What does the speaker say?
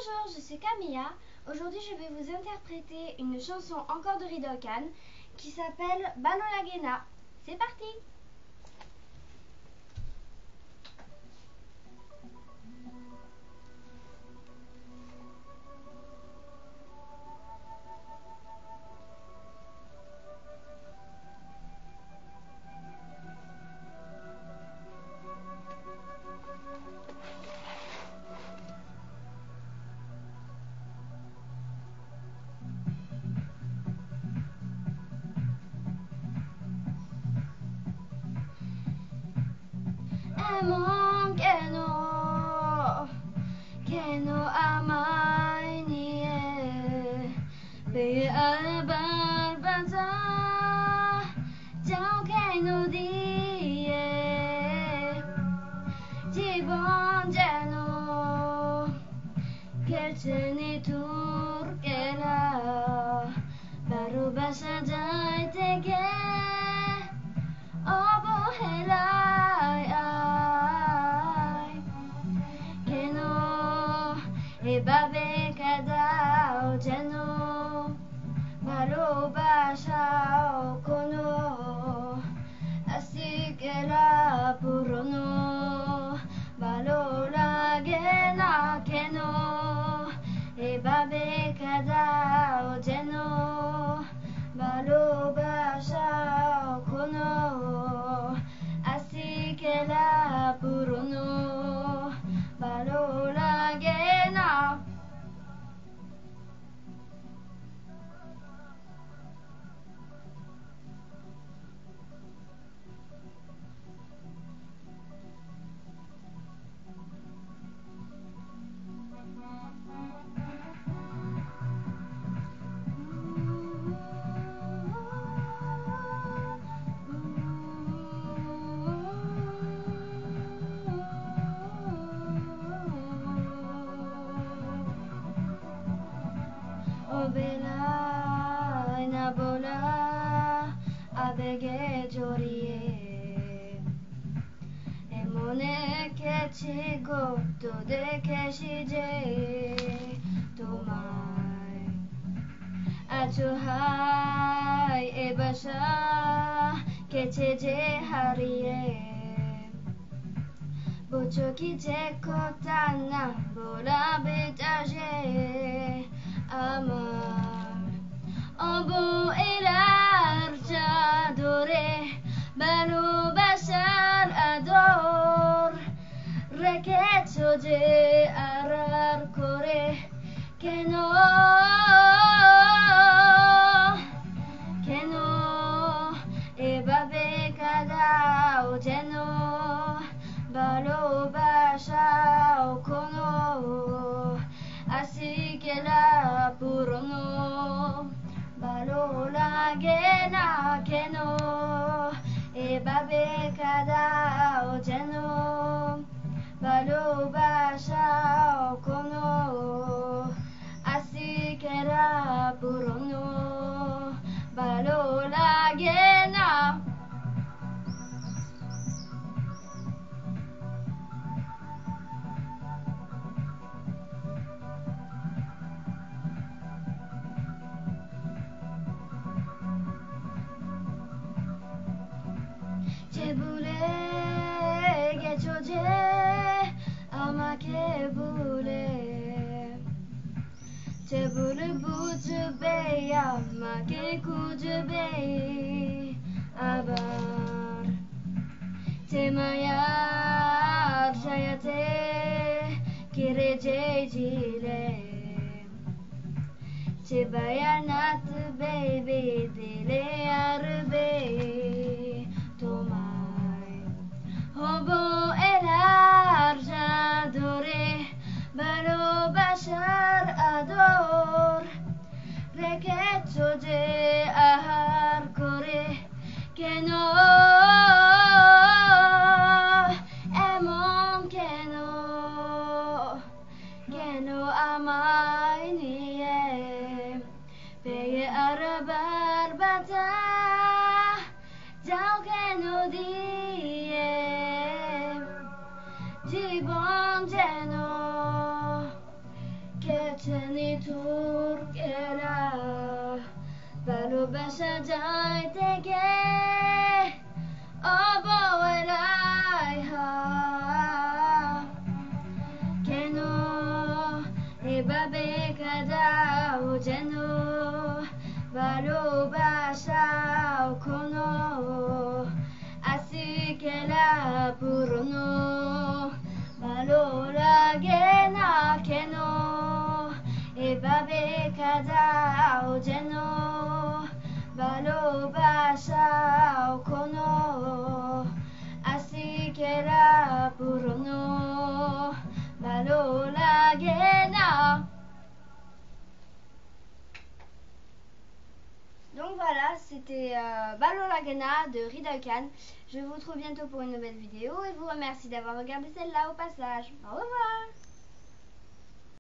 Bonjour, je suis Camilla. Aujourd'hui, je vais vous interpréter une chanson encore de Ridokan qui s'appelle Bano Lagena. C'est parti! Emon keno amai ni be albar bata jao keno die jibon jano kerteni turkela baru basa jai tege obo helai babe kadao jano baru basao kono asikela purono balo lagena keno babe kadao jano balu basao kono asikela purono balo lagena. Obela na bola abege jorie emone kechi goto de keshije tomai achuhai ebasha kecheje harie bocho kije kotana bola betaje amar obo elar jadore banu basar ador rekecho je arar kore keno ebabe kadao jeno balo basao kono asikela purono balo lagena keno babe kadao jeno balo basao kono asikela purono balo lagena. Jebule gechoje amake bule jebule bujbe amake kujbe abar temayar jayate kireje jile Chibayanat baby dile arbe tomai hobo elar jadore balo bashar ador rekecho je ahar kore keno emon keno amai ni Peye arabar bata jao keno die jibon jeno turkera Valobasa daitege Oboerai ha Keno Ebabe kada ojeno Valobasa kono Asikela purono Valoragena keno Ebabe kada ojeno Valobasa kono Asikela purono Valoragena. Donc voilà, c'était Balolagena de Ridokan. Je vous retrouve bientôt pour une nouvelle vidéo et vous remercie d'avoir regardé celle-là au passage. Au revoir.